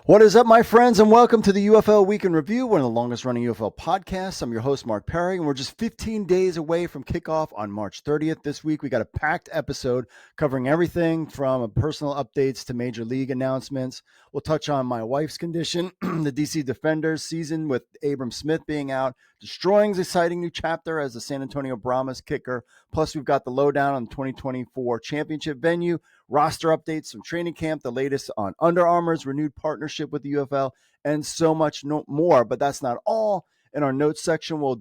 What is up, my friends, and welcome to the UFL Week In Review, one of the longest running UFL podcasts. I'm your host, Mark Perry, and we're just 15 days away from kickoff on March 30th. This week, we got a packed episode covering everything from personal updates to major league announcements. We'll touch on my wife's condition, the DC Defenders season with Abram Smith being out, Deestroying's exciting new chapter as the San Antonio Brahmas kicker. Plus, we've got the lowdown on the 2024 championship venue, roster updates from training camp, the latest on Under Armour's renewed partnership with the UFL, and so much more. But that's not all. In our notes section, we'll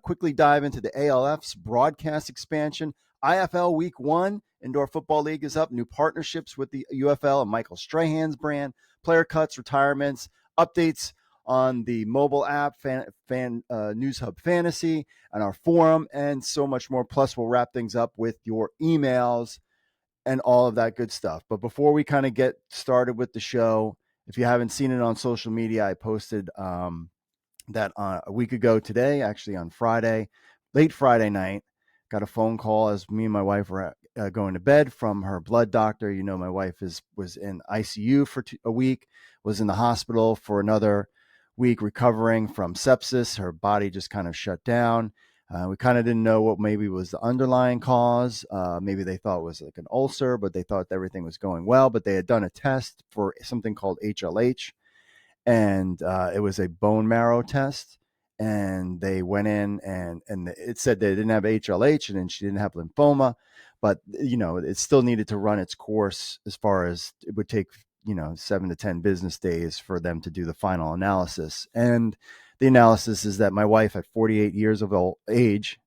quickly dive into the ALF's broadcast expansion. IFL Week 1, Indoor Football League is up. New partnerships with the UFL and Michael Strahan's brand. Player cuts, retirements, updates on the mobile app, News Hub Fantasy, and our forum, and so much more. Plus, we'll wrap things up with your emails and all of that good stuff. But before we kind of get started with the show, if you haven't seen it on social media, I posted that a week ago today, actually on Friday, late Friday night, got a phone call as me and my wife were going to bed from her blood doctor. You know, my wife was in ICU for a week, was in the hospital for another week recovering from sepsis. Her body just kind of shut down. We kind of didn't know what maybe was the underlying cause. Maybe they thought it was like an ulcer, but they thought everything was going well. But they had done a test for something called HLH, and it was a bone marrow test. And they went in and it said they didn't have HLH and then she didn't have lymphoma, but you know, it still needed to run its course as far as it would take, 7 to 10 business days for them to do the final analysis. And the analysis is that my wife at 48 years of age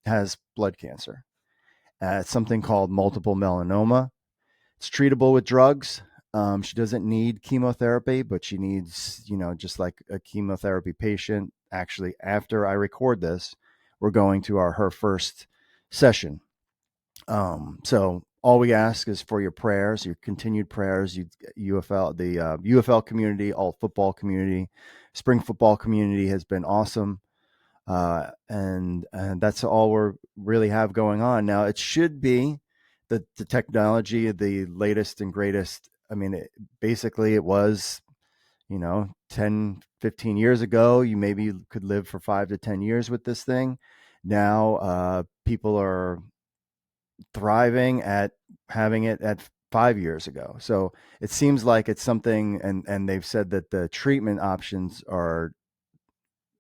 has blood cancer. It's something called multiple melanoma. It's treatable with drugs. She doesn't need chemotherapy, but she needs, just like a chemotherapy patient. Actually, after I record this, we're going to her first session. So all we ask is for your prayers, your continued prayers. UFL, the UFL community, all football community, spring football community has been awesome. And that's all we really have going on now. It should be the technology, the latest and greatest. I mean, basically it was, 10, 15 years ago, you maybe could live for 5 to 10 years with this thing. Now, people are thriving at having it at 5 years ago. So it seems like it's something, and they've said that the treatment options are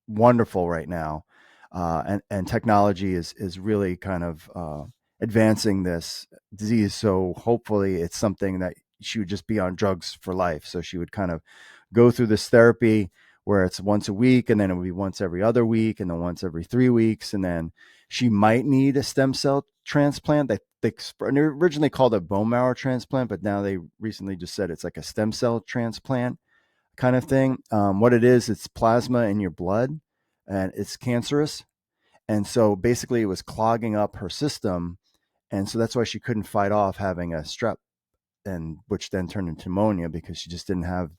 wonderful right now. And technology is really kind of advancing this disease. So hopefully it's something that she would just be on drugs for life. So she would kind of go through this therapy where it's once a week, and then it would be once every other week, and then once every 3 weeks. And then she might need a stem cell transplant. They originally called it bone marrow transplant, but now they recently just said it's like a stem cell transplant kind of thing. What it is, it's plasma in your blood, and it's cancerous. And so basically it was clogging up her system. And so that's why she couldn't fight off having a strep, and which then turned into pneumonia because she just didn't have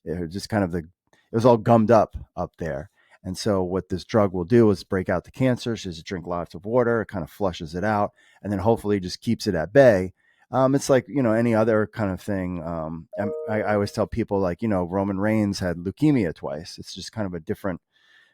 it was all gummed up there. And so what this drug will do is break out the cancer. She has to drink lots of water. It kind of flushes it out, and then hopefully just keeps it at bay. It's like, any other kind of thing. I always tell people, like, Roman Reigns had leukemia twice. It's just kind of a different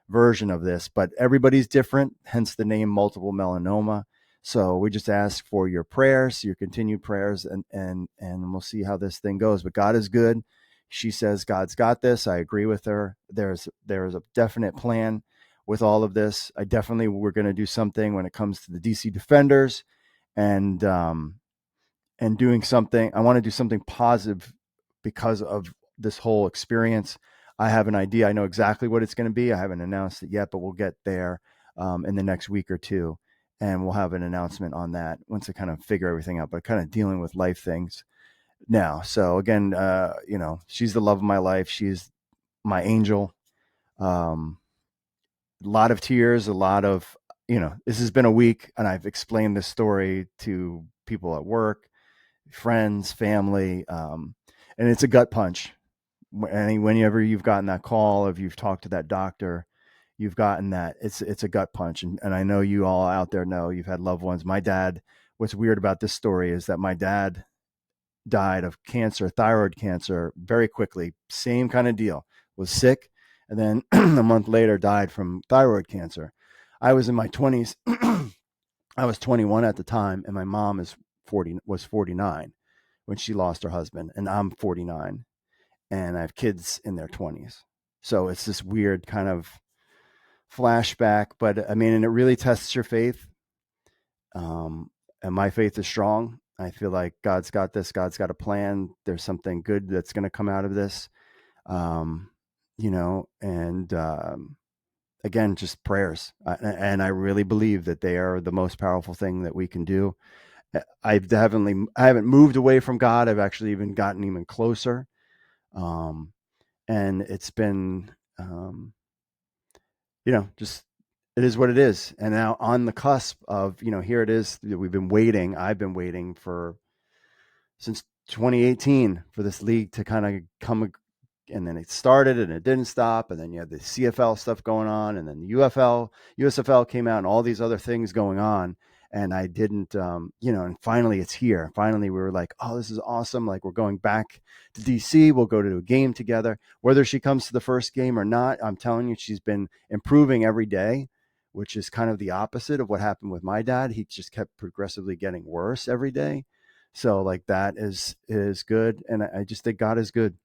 version of this, but everybody's different, hence the name multiple melanoma. So we just ask for your prayers, your continued prayers, and we'll see how this thing goes. But God is good. She says God's got this. I agree with her. There's a definite plan with all of this. We're going to do something when it comes to the DC Defenders, and doing something. I want to do something positive because of this whole experience. I have an idea. I know exactly what it's going to be. I haven't announced it yet, but we'll get there in the next week or two, and we'll have an announcement on that once I kind of figure everything out. But kind of dealing with life things now. So again, she's the love of my life. She's my angel. A lot of tears, a lot of, this has been a week, and I've explained this story to people at work, friends, family, and it's a gut punch. Whenever you've gotten that call, if you've talked to that doctor, you've gotten that it's a gut punch. And I know you all out there know you've had loved ones. My dad, what's weird about this story is that my dad died of cancer, thyroid cancer, very quickly. Same kind of deal. Was sick, and then a month later died from thyroid cancer. I was in my 20s. I was 21 at the time, and my mom was 49 when she lost her husband, and I'm 49, and I have kids in their 20s. So it's this weird kind of flashback, but I mean, and it really tests your faith. And my faith is strong. I feel like God's got this. God's got a plan. There's something good that's going to come out of this. And again, just prayers. And I really believe that they are the most powerful thing that we can do. I haven't moved away from God. I've actually even gotten even closer. And it's been, just, it is what it is. And now on the cusp of, here it is. I've been waiting since 2018 for this league to kind of come, and then it started and it didn't stop. And then you had the CFL stuff going on, and then the USFL came out, and all these other things going on. And I didn't, and finally it's here. Finally, we were like, oh, this is awesome. Like, we're going back to DC. We'll go to a game together. Whether she comes to the first game or not, I'm telling you, she's been improving every day, which is kind of the opposite of what happened with my dad. He just kept progressively getting worse every day. So like, that is good. And I just think God is good.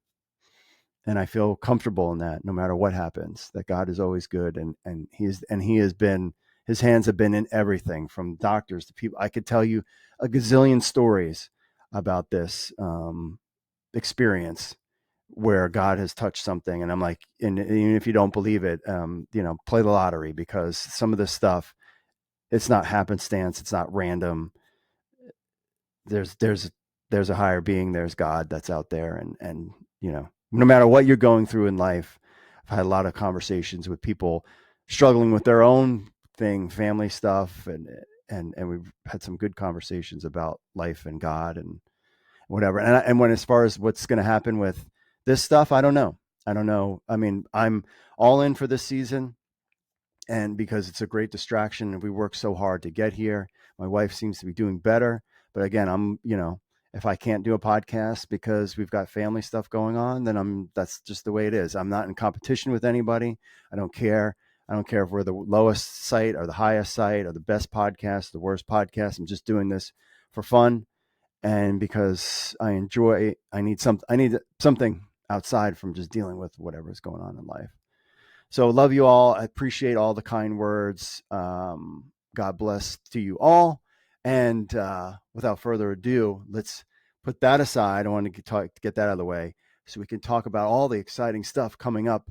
And I feel comfortable in that, no matter what happens, that God is always good. And his hands have been in everything, from doctors to people. I could tell you a gazillion stories about this experience where God has touched something. And I'm like, and even if you don't believe it, play the lottery, because some of this stuff, it's not happenstance. It's not random. There's a higher being. There's God that's out there. And no matter what you're going through in life, I've had a lot of conversations with people struggling with their own thing, family stuff, and we've had some good conversations about life and God and whatever. And when, as far as what's going to happen with this stuff, I don't know. I mean, I'm all in for this season, and because it's a great distraction, and we work so hard to get here. My wife seems to be doing better, but again, I'm, if I can't do a podcast because we've got family stuff going on, then that's just the way it is. I'm not in competition with anybody. I don't care. I don't care if we're the lowest site or the highest site or the best podcast, the worst podcast. I'm just doing this for fun. And because I need something outside from just dealing with whatever's going on in life. So love you all. I appreciate all the kind words. God bless to you all. And without further ado, let's put that aside. I want to get that out of the way so we can talk about all the exciting stuff coming up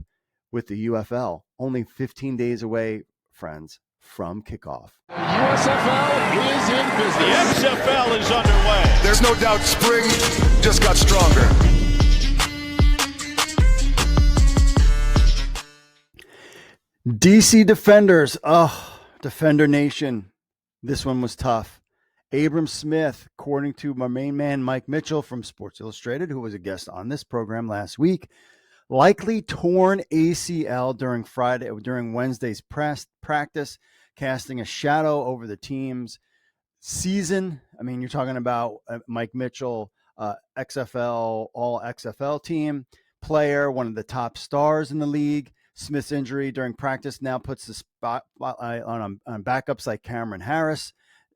with the UFL. Only 15 days away, friends, from kickoff. USFL is in business. The XFL is underway. There's no doubt spring just got stronger. DC Defenders. Oh, Defender Nation. This one was tough. Abram Smith, according to my main man, Mike Mitchell from Sports Illustrated, who was a guest on this program last week, likely torn ACL during Wednesday's practice, casting a shadow over the team's season. I mean, you're talking about Mike Mitchell, XFL, all XFL team player, one of the top stars in the league. Smith's injury during practice now puts the spotlight on backups like Cameron Harris,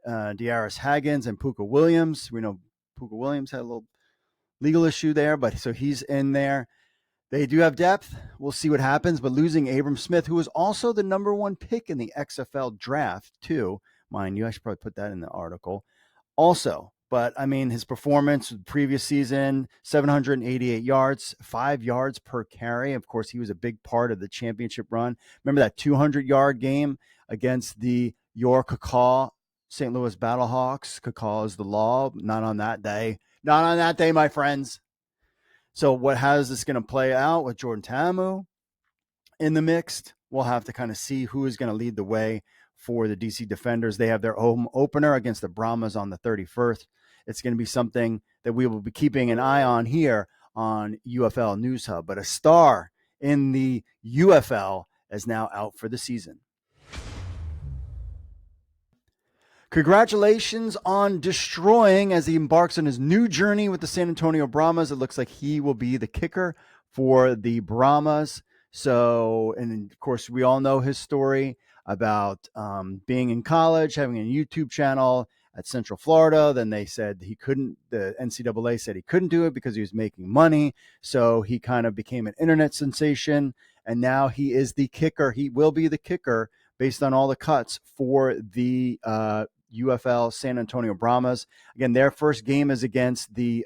Dearris Haggins, and Puka Williams. We know Puka Williams had a little legal issue there, but so he's in there. They do have depth. We'll see what happens. But losing Abram Smith, who was also the number one pick in the XFL draft, too, mind you, I should probably put that in the article. Also, but I mean, his performance the previous season, 788 yards, 5 yards per carry. Of course, he was a big part of the championship run. Remember that 200-yard game against the York Cacaw St. Louis Battlehawks? Cacaw is the law. Not on that day. Not on that day, my friends. So how is this going to play out with Jordan Ta'amu in the mix? We'll have to kind of see who is going to lead the way for the DC Defenders. They have their home opener against the Brahmas on the 31st. It's going to be something that we will be keeping an eye on here on UFL News Hub. But a star in the UFL is now out for the season. Congratulations on Deestroying as he embarks on his new journey with the San Antonio Brahmas. It looks like he will be the kicker for the Brahmas. So, and of course, we all know his story about being in college, having a YouTube channel at Central Florida. Then they said he couldn't, the NCAA said he couldn't do it because he was making money. So he kind of became an internet sensation. And now he is the kicker. He will be the kicker based on all the cuts for the UFL San Antonio Brahmas. Again, their first game is against the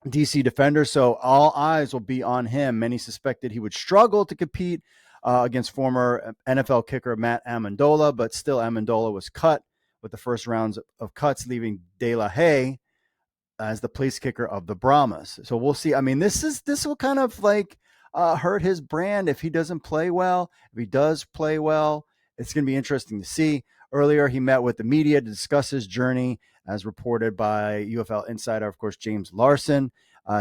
DC Defenders, so all eyes will be on him. Many suspected he would struggle to compete against former NFL kicker Matt Amendola, but still Amendola was cut with the first rounds of cuts, leaving De La Haye as the place kicker of the Brahmas. So we'll see. I mean, this will kind of like hurt his brand if he doesn't play well. If he does play well, it's going to be interesting to see. Earlier, he met with the media to discuss his journey, as reported by UFL insider, of course, James Larson.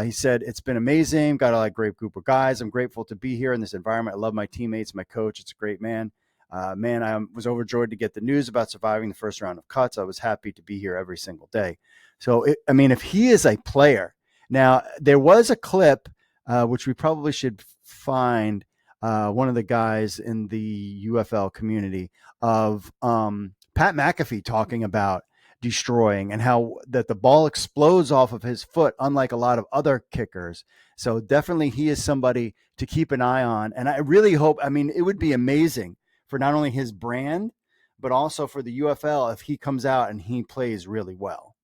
He said, "It's been amazing. Got a great group of guys. I'm grateful to be here in this environment. I love my teammates, my coach. It's a great man. I was overjoyed to get the news about surviving the first round of cuts. I was happy to be here every single day." So, if he is a player. Now, there was a clip, which we probably should find, one of the guys in the UFL community of Pat McAfee talking about Deestroying and how that the ball explodes off of his foot, unlike a lot of other kickers. So definitely he is somebody to keep an eye on. And I really hope, it would be amazing for not only his brand, but also for the UFL if he comes out and he plays really well.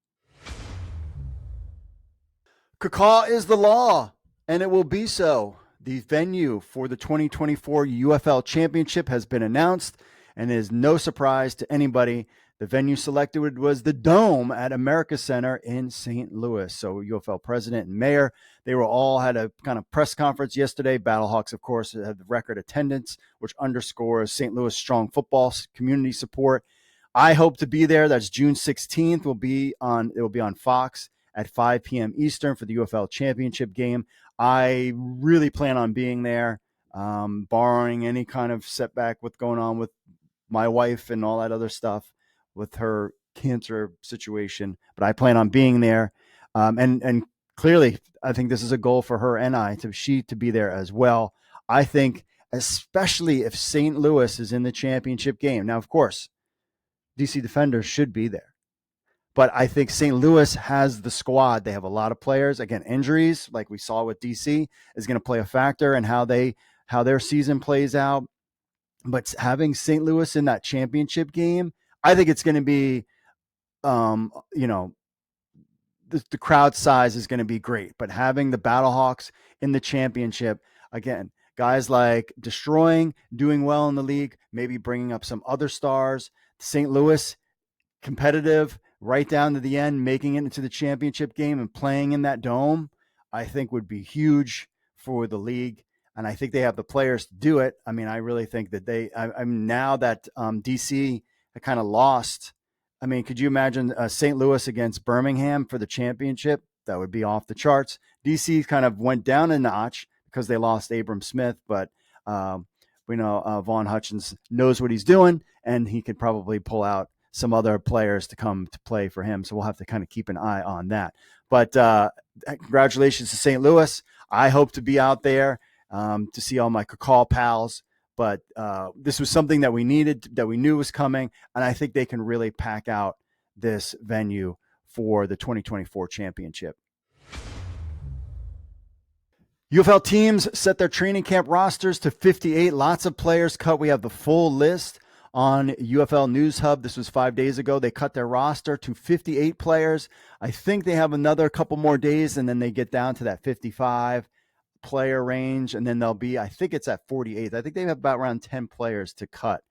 Kickoff is the law, and it will be so. The venue for the 2024 UFL Championship has been announced, and it is no surprise to anybody. The venue selected was the Dome at America Center in St. Louis. So UFL president and mayor, they were all had a kind of press conference yesterday. Battlehawks, of course, had the record attendance, which underscores St. Louis strong football community support. I hope to be there. That's June 16th. It will be on Fox at 5 p.m. Eastern for the UFL Championship game. I really plan on being there, barring any kind of setback with going on with my wife and all that other stuff with her cancer situation. But I plan on being there. And clearly, I think this is a goal for her and I to be there as well. I think, especially if St. Louis is in the championship game. Now, of course, DC Defenders should be there. But I think St. Louis has the squad. They have a lot of players. Again, injuries, like we saw with DC, is going to play a factor in how their season plays out. But having St. Louis in that championship game, I think it's going to be, the crowd size is going to be great. But having the Battlehawks in the championship, again, guys like Deestroying, doing well in the league, maybe bringing up some other stars. St. Louis, competitive, right down to the end, making it into the championship game and playing in that dome, I think would be huge for the league. And I think they have the players to do it. I really think that now that DC kind of lost. Could you imagine St. Louis against Birmingham for the championship? That would be off the charts. DC kind of went down a notch because they lost Abram Smith, but we know Vaughn Hutchins knows what he's doing, and he could probably pull out some other players to come to play for him. So we'll have to kind of keep an eye on that. But congratulations to St. Louis. I hope to be out there to see all my Kickoff pals. But this was something that we needed, that we knew was coming. And I think they can really pack out this venue for the 2024 championship. UFL teams set their training camp rosters to 58. Lots of players cut. We have the full list on UFL News Hub. This was 5 days ago. They cut their roster to 58 players. I think they have another couple more days, and then they get down to that 55 player range, and then they'll be, I think it's at 48. I think they have about around 10 players to cut,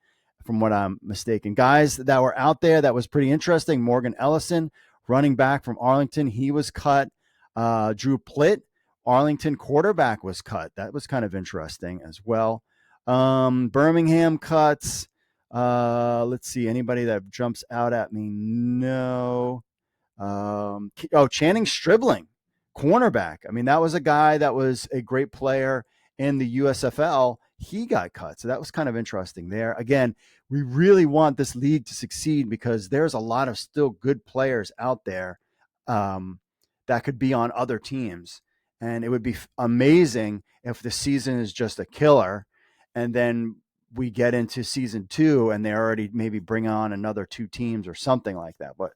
from what I'm mistaken. Guys that were out there, that was pretty interesting. Morgan Ellison, running back from Arlington, he was cut. Drew Plitt, Arlington quarterback, was cut. That was kind of interesting as well. Birmingham cuts. Let's see, anybody that jumps out at me? No. Channing Stribling, cornerback. That was a guy that was a great player in the USFL, he got cut. So that was kind of interesting there. Again, we really want this league to succeed because there's a lot of still good players out there that could be on other teams. And it would be amazing if the season is just a killer and then we get into season 2 and they already maybe bring on another 2 teams or something like that. But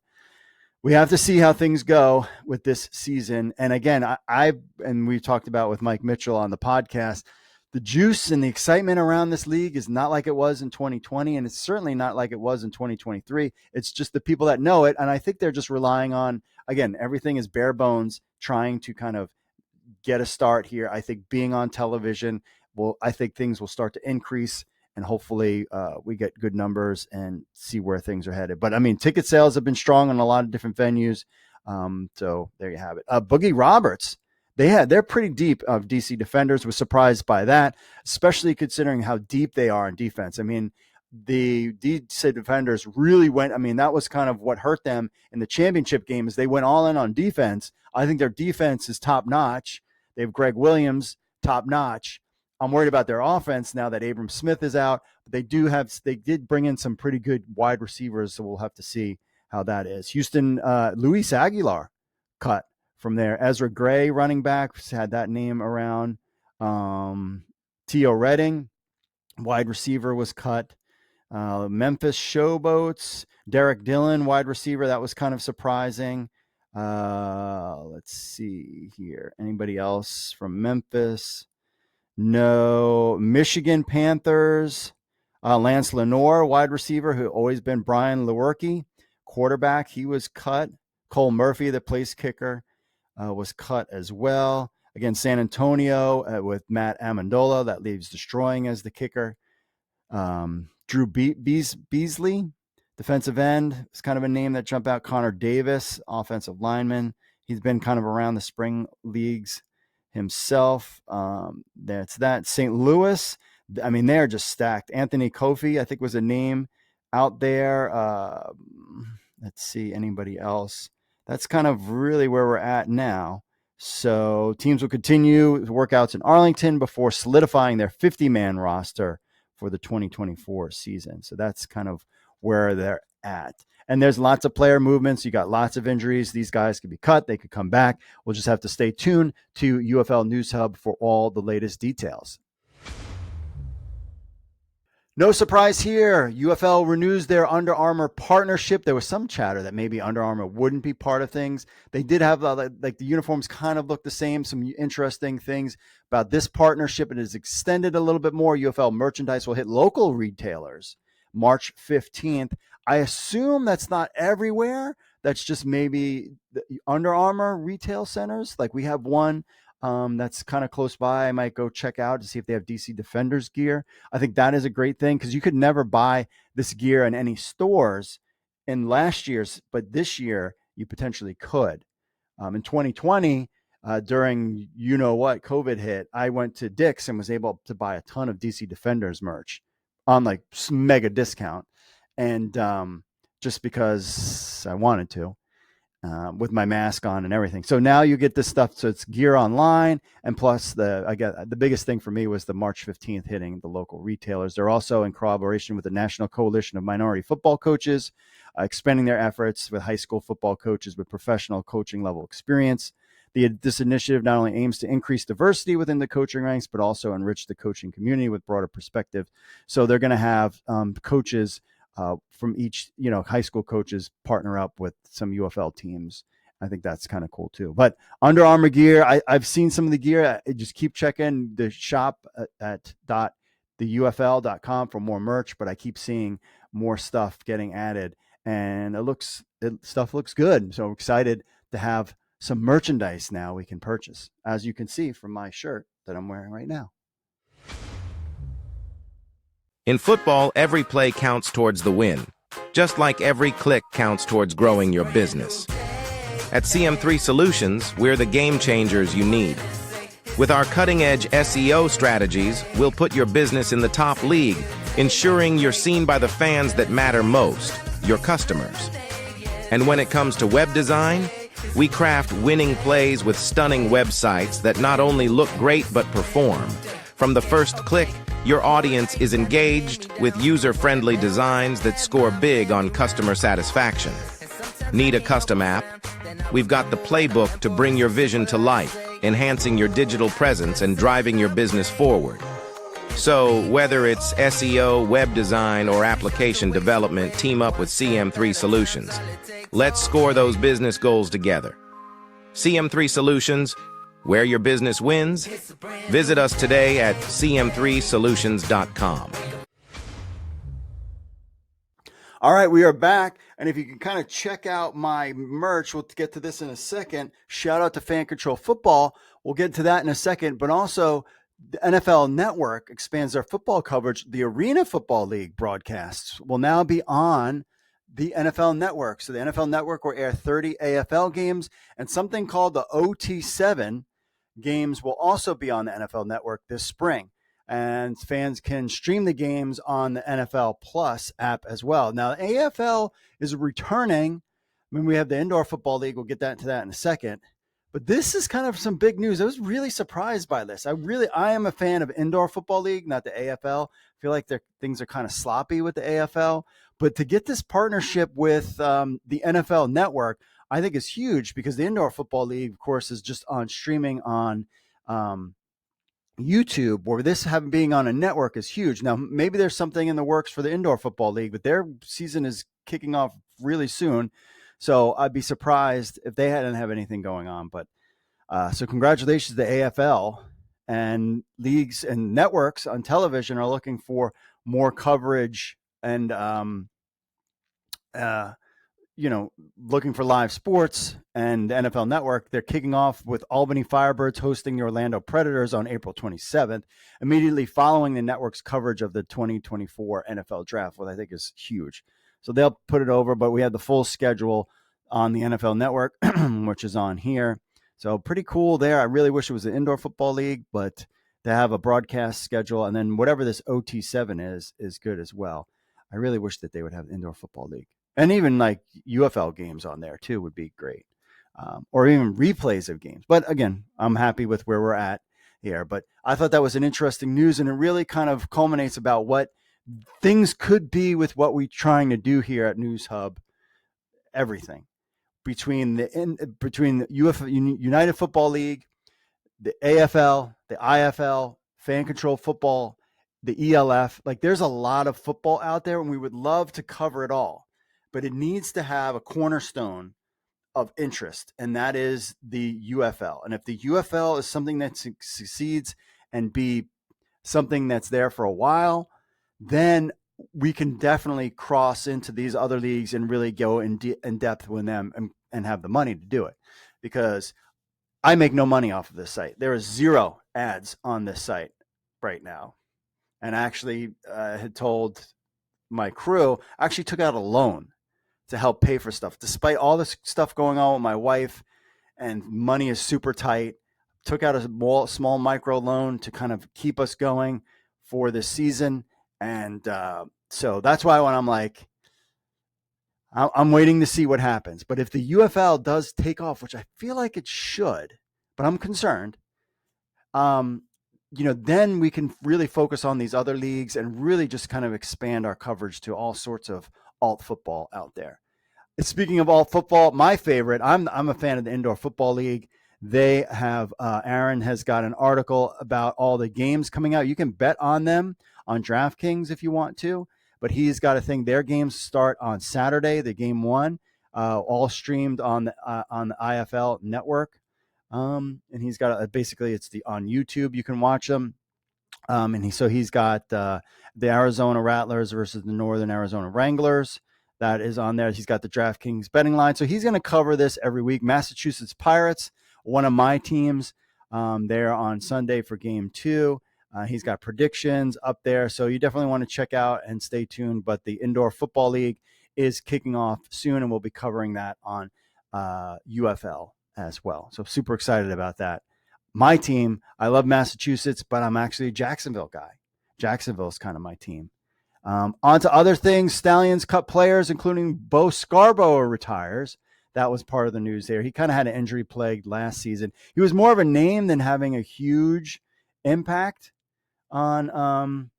we have to see how things go with this season. And again, and we talked about with Mike Mitchell on the podcast, the juice and the excitement around this league is not like it was in 2020. And it's certainly not like it was in 2023. It's just the people that know it. And I think they're just relying on, again, everything is bare bones, trying to kind of get a start here. I think being on television I think things will start to increase. And hopefully we get good numbers and see where things are headed. But I mean, ticket sales have been strong on a lot of different venues. So there you have it. Boogie Roberts, they're pretty deep of DC defenders. Was surprised by that, especially considering how deep they are in defense. I mean, the DC defenders really went. I mean, that was kind of what hurt them in the championship game is they went all in on defense. I think their defense is top notch. They have Greg Williams, top notch. I'm worried about their offense now that Abram Smith is out. But they did bring in some pretty good wide receivers, so we'll have to see how that is. Houston, Luis Aguilar cut from there. Ezra Gray, running back, had that name around. Tio Redding, wide receiver, was cut. Memphis Showboats, Derek Dillon, wide receiver. That was kind of surprising. Let's see here. Anybody else from Memphis? No. Michigan Panthers, Lance Lenore, wide receiver, who always been Brian Lewerke. Quarterback, he was cut. Cole Murphy, the place kicker, was cut as well. Again, San Antonio with Matt Amendola, that leaves Deestroying as the kicker. Drew Beasley, defensive end, is kind of a name that jumped out. Connor Davis, offensive lineman. He's been kind of around the spring leagues himself. That's that. St. Louis, I mean, they're just stacked. Anthony Kofi, I think, was a name out there. Let's see, anybody else? That's kind of really where we're at now. So teams will continue workouts in Arlington before solidifying their 50-man roster for the 2024 season. So that's kind of where they're at. And there's lots of player movements. You got lots of injuries. These guys could be cut. They could come back. We'll just have to stay tuned to UFL News Hub for all the latest details. No surprise here. UFL renews their Under Armour partnership. There was some chatter that maybe Under Armour wouldn't be part of things. They did have like the uniforms kind of look the same. Some interesting things about this partnership. It is extended a little bit more. UFL merchandise will hit local retailers March 15th. I assume that's not everywhere. That's just maybe the Under Armour retail centers. Like we have one that's kind of close by. I might go check out to see if they have DC Defenders gear. I think that is a great thing because you could never buy this gear in any stores in last year's, but this year you potentially could. In 2020, during COVID hit, I went to Dick's and was able to buy a ton of DC Defenders merch on like mega discount. And just because I wanted to. With my mask on and everything. So now you get this stuff. So it's gear online. And plus the biggest thing for me was the March 15th hitting the local retailers. They're also in collaboration with the National Coalition of Minority Football Coaches, expanding their efforts with high school football coaches with professional coaching level experience. This initiative not only aims to increase diversity within the coaching ranks, but also enrich the coaching community with broader perspective. So they're going to have coaches from each, high school coaches partner up with some UFL teams. I think that's kind of cool too. But Under Armour gear, I've seen some of the gear. I just keep checking the shop at theufl.com for more merch, but I keep seeing more stuff getting added and stuff looks good. So I'm excited to have some merchandise now we can purchase, as you can see from my shirt that I'm wearing right now. In football, every play counts towards the win, just like every click counts towards growing your business. At CM3 Solutions, we're the game changers you need. With our cutting-edge SEO strategies, we'll put your business in the top league, ensuring you're seen by the fans that matter most, your customers. And when it comes to web design, we craft winning plays with stunning websites that not only look great but perform. From the first click, your audience is engaged with user-friendly designs that score big on customer satisfaction. Need a custom app? We've got the playbook to bring your vision to life, enhancing your digital presence and driving your business forward. So, whether it's SEO, web design, or application development, team up with CM3 Solutions. Let's score those business goals together. CM3 Solutions, where your business wins. Visit us today at cm3solutions.com. All right, we are back. And if you can kind of check out my merch, we'll get to this in a second. Shout out to Fan Control Football. We'll get to that in a second. But also, the NFL Network expands their football coverage. The Arena Football League broadcasts will now be on the NFL Network. So the NFL Network will air 30 AFL games, and something called the OT7 games will also be on the NFL Network this spring. And fans can stream the games on the NFL Plus app as well. Now, the AFL is returning. I mean, we have the Indoor Football League. We'll get into that in a second. But this is kind of some big news. I was really surprised by this. I am a fan of Indoor Football League, not the AFL. I feel like things are kind of sloppy with the AFL. But to get this partnership with the NFL Network, I think is huge, because the Indoor Football League, of course, is just on streaming on YouTube, where this being on a network is huge. Now, maybe there's something in the works for the Indoor Football League, but their season is kicking off really soon. So I'd be surprised if they hadn't have anything going on. But so congratulations to the AFL, and leagues and networks on television are looking for more coverage and, looking for live sports. And the NFL Network, they're kicking off with Albany Firebirds hosting the Orlando Predators on April 27th, immediately following the network's coverage of the 2024 NFL Draft, what I think is huge. So they'll put it over, but we have the full schedule on the NFL Network, which is on here. So pretty cool there. I really wish it was an Indoor Football League, but to have a broadcast schedule, and then whatever this OT7 is good as well. I really wish that they would have the Indoor Football League. And even like UFL games on there too would be great. Or even replays of games. But again, I'm happy with where we're at here. But I thought that was an interesting news, and it really kind of culminates about what things could be with what we're trying to do here at News Hub. Everything between the UFL, United Football League, the AFL, the IFL, Fan Control Football, the ELF. Like, there's a lot of football out there, and we would love to cover it all. But it needs to have a cornerstone of interest, and that is the UFL. And if the UFL is something that succeeds and be something that's there for a while, then we can definitely cross into these other leagues and really go in depth with them and have the money to do it. Because I make no money off of this site. There is 0 ads on this site right now. And I actually had told my crew, I actually took out a loan to help pay for stuff. Despite all this stuff going on with my wife and money is super tight, took out a small micro loan to kind of keep us going for this season. And so that's why when I'm like, I'm waiting to see what happens. But if the UFL does take off, which I feel like it should, but I'm concerned, then we can really focus on these other leagues and really just kind of expand our coverage to all sorts of alt football out there. Speaking of alt football, my favorite, I'm a fan of the Indoor Football League. They have, Aaron has got an article about all the games coming out. You can bet on them on DraftKings if you want to, but he's got a thing. Their games start on Saturday, the game 1, all streamed on the IFL network. And he's got basically it's on YouTube. You can watch them. And he's got the Arizona Rattlers versus the Northern Arizona Wranglers. That is on there. He's got the DraftKings betting line. So he's going to cover this every week. Massachusetts Pirates, one of my teams. They're on Sunday for game 2. He's got predictions up there. So you definitely want to check out and stay tuned. But the Indoor Football League is kicking off soon, and we'll be covering that on UFL as well. So super excited about that. My team, I love Massachusetts, but I'm actually a Jacksonville guy. Jacksonville is kind of my team. On to other things. Stallions cut players, including Bo Scarborough retires. That was part of the news there. He kind of had an injury plagued last season. He was more of a name than having a huge impact. on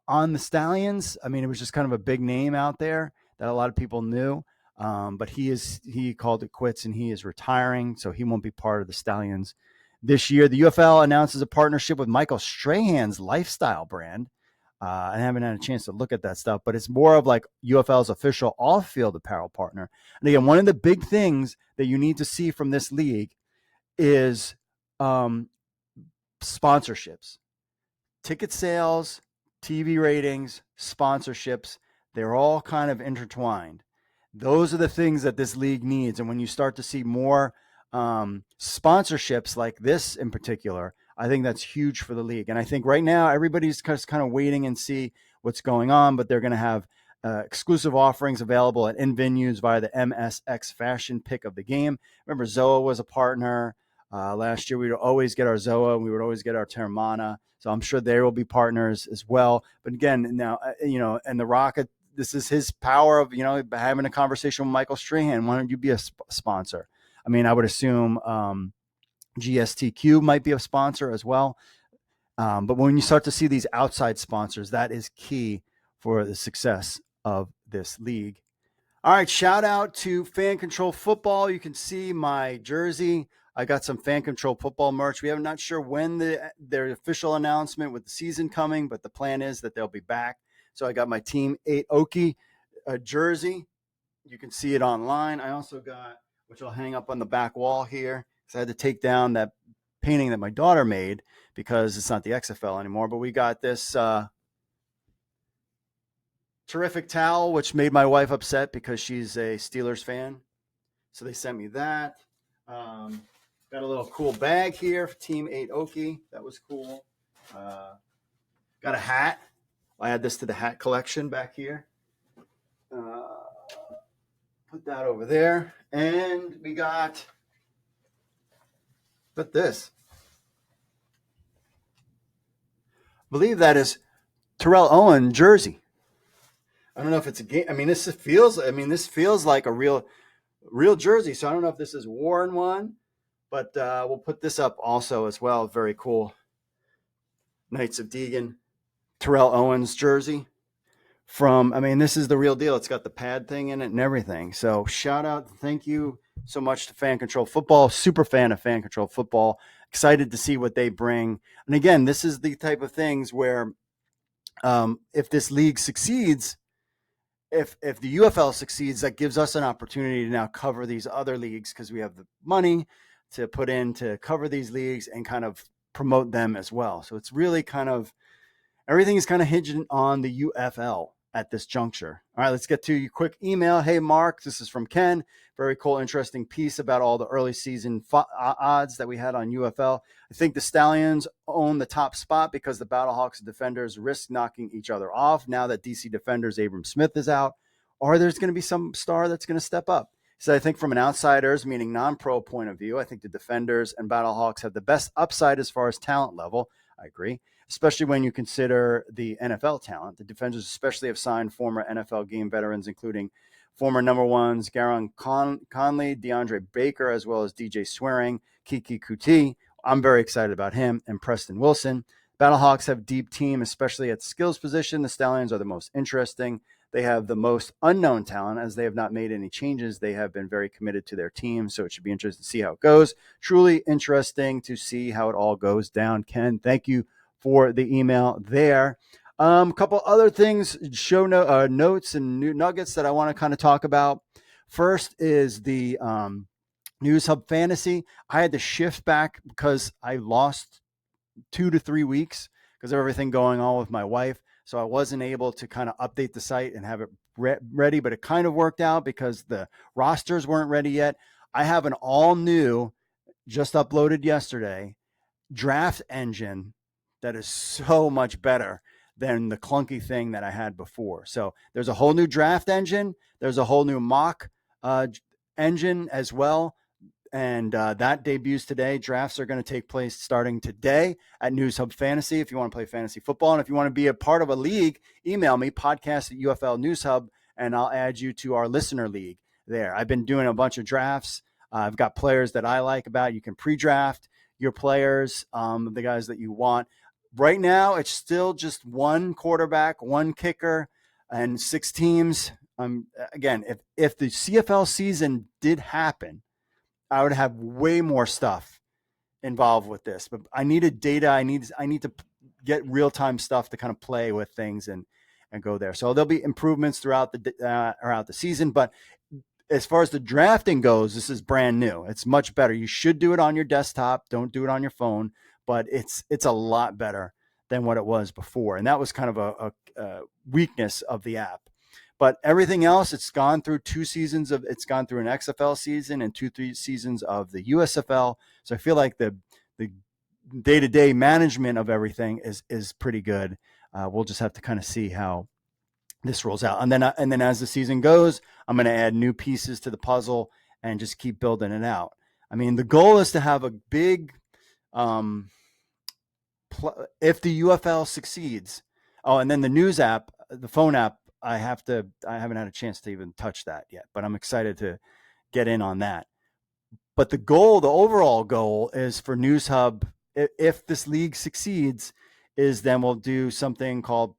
the Stallions. I mean, it was just kind of a big name out there that a lot of people knew. But he called it quits and he is retiring, so he won't be part of the Stallions this year. The UFL announces a partnership with Michael Strahan's lifestyle brand. I haven't had a chance to look at that stuff, but it's more of like UFL's official off-field apparel partner. And again, one of the big things that you need to see from this league is sponsorships, ticket sales, TV ratings, sponsorships. They're all kind of intertwined. Those are the things that this league needs. And when you start to see more sponsorships like this in particular, I think that's huge for the league. And I think right now everybody's just kind of waiting and see what's going on, but they're going to have exclusive offerings available at in venues via the MSX Fashion Pick of the Game. Remember, Zoa was a partner. Last year, we would always get our Zoa and we would always get our Terramana. So I'm sure they will be partners as well. But again, now, and the Rocket, this is his power of, having a conversation with Michael Strahan. Why don't you be a sponsor? I mean, I would assume GSTQ might be a sponsor as well. But when you start to see these outside sponsors, that is key for the success of this league. All right, shout out to Fan Control Football. You can see my jersey. I got some Fan Control Football merch. We are not sure when their official announcement with the season coming, but the plan is that they'll be back. So I got my Team 8 Okie jersey. You can see it online. I also got, which I'll hang up on the back wall here, because I had to take down that painting that my daughter made because it's not the XFL anymore. But we got this terrific towel, which made my wife upset because she's a Steelers fan. So they sent me that. Got a little cool bag here for Team 8 Okie. That was cool. Got a hat. I add this to the hat collection back here. Put that over there. And we got this. I believe that is Terrell Owen jersey. I don't know if it's a game. I mean, this feels like a real jersey. So I don't know if this is worn one, but we'll put this up also as well. Very cool. Knights of Deegan, Terrell Owens jersey this is the real deal. It's got the pad thing in it and everything. So shout out. Thank you so much to Fan Control Football. Super fan of Fan Control Football. Excited to see what they bring. And again, this is the type of things where if this league succeeds, if the UFL succeeds, that gives us an opportunity to now cover these other leagues because we have the money to put in to cover these leagues and kind of promote them as well. So it's really everything is kind of hinging on the UFL at this juncture. All right, let's get to your quick email. Hey, Mark, this is from Ken. Very cool, interesting piece about all the early season odds that we had on UFL. I think the Stallions own the top spot because the Battlehawks and Defenders risk knocking each other off now that DC Defenders Abram Smith is out, or there's going to be some star that's going to step up. So I think from an outsider's, meaning non-pro point of view, I think the Defenders and Battlehawks have the best upside as far as talent level. I agree, especially when you consider the NFL talent. The Defenders especially have signed former NFL game veterans, including former number ones Garon Conley, DeAndre Baker, as well as DJ Swearing, Kiki Kuti. I'm very excited about him, and Preston Wilson. Battlehawks have deep team, especially at skills position. The Stallions are the most interesting. They have the most unknown talent, as they have not made any changes. They have been very committed to their team, so it should be interesting to see how it goes. Truly interesting to see how it all goes down. Ken, thank you for the email there. A couple other things, show notes and new nuggets that I want to kind of talk about. First is the News Hub Fantasy. I had to shift back because I lost 2 to 3 weeks because of everything going on with my wife. So I wasn't able to kind of update the site and have it ready, but it kind of worked out because the rosters weren't ready yet. I have an all new, just uploaded yesterday, draft engine that is so much better than the clunky thing that I had before. So there's a whole new draft engine. There's a whole new mock engine as well. And that debuts today. Drafts are going to take place starting today at News Hub Fantasy. If you want to play fantasy football, and if you want to be a part of a league, email me, podcast@UFL News Hub, and I'll add you to our listener league there. I've been doing a bunch of drafts. I've got players that I like about. You can pre-draft your players, the guys that you want. right now, it's still just one quarterback, one kicker, and 6 teams. Again, if the CFL season did happen, I would have way more stuff involved with this. But I needed data. I need to get real time stuff to kind of play with things and go there. So there'll be improvements throughout the season. But as far as the drafting goes, this is brand new. It's much better. You should do it on your desktop. Don't do it on your phone. But it's a lot better than what it was before. And that was kind of a weakness of the app. But everything else, it's gone through 2 seasons it's gone through an XFL season and 3 seasons of the USFL. So I feel like the day-to-day management of everything is pretty good. We'll just have to kind of see how this rolls out. And then as the season goes, I'm going to add new pieces to the puzzle and just keep building it out. I mean, the goal is to have a big, if the UFL succeeds. Oh, and then the news app, the phone app, I haven't had a chance to even touch that yet, but I'm excited to get in on that. But the overall goal is for News Hub, if this league succeeds, is then we'll do something called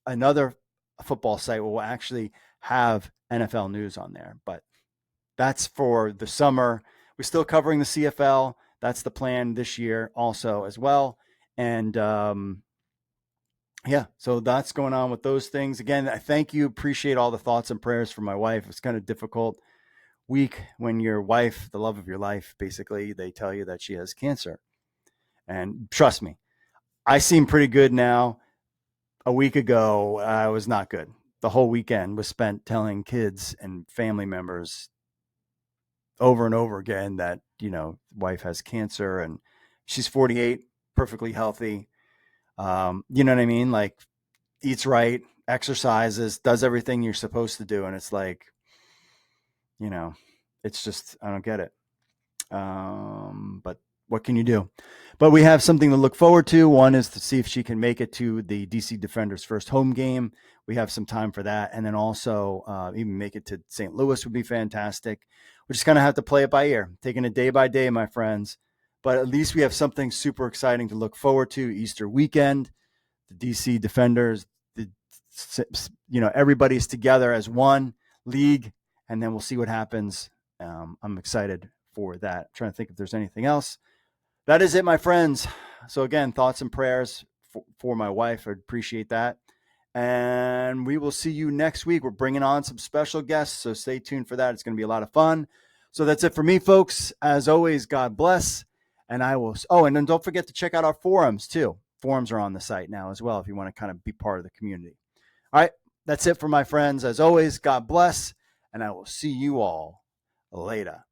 another football site where we'll actually have NFL news on there. But that's for the summer. We're still covering the CFL. That's the plan this year also as well. And yeah, so that's going on with those things. Again, I thank you. Appreciate all the thoughts and prayers for my wife. It's kind of difficult week when your wife, the love of your life, basically, they tell you that she has cancer. And trust me, I seem pretty good now. A week ago, I was not good. The whole weekend was spent telling kids and family members over and over again that, wife has cancer and she's 48, perfectly healthy. You know what I mean? Like, eats right, exercises, does everything you're supposed to do. And it's like, it's just, I don't get it. But what can you do? But we have something to look forward to. One is to see if she can make it to the DC Defenders' first home game. We have some time for that. And then also even make it to St. Louis would be fantastic. We just kind of have to play it by ear, taking it day by day, my friends. But at least we have something super exciting to look forward to. Easter weekend, the DC Defenders, everybody's together as one league, and then we'll see what happens. I'm excited for that. I'm trying to think if there's anything else. That is it, my friends. So again, thoughts and prayers for my wife. I'd appreciate that. And we will see you next week. We're bringing on some special guests, so stay tuned for that. It's going to be a lot of fun. So that's it for me, folks. As always, God bless. And I will. Oh, and then don't forget to check out our forums too. Forums are on the site now as well if you want to kind of be part of the community. All right. That's it for my friends. As always, God bless. And I will see you all later.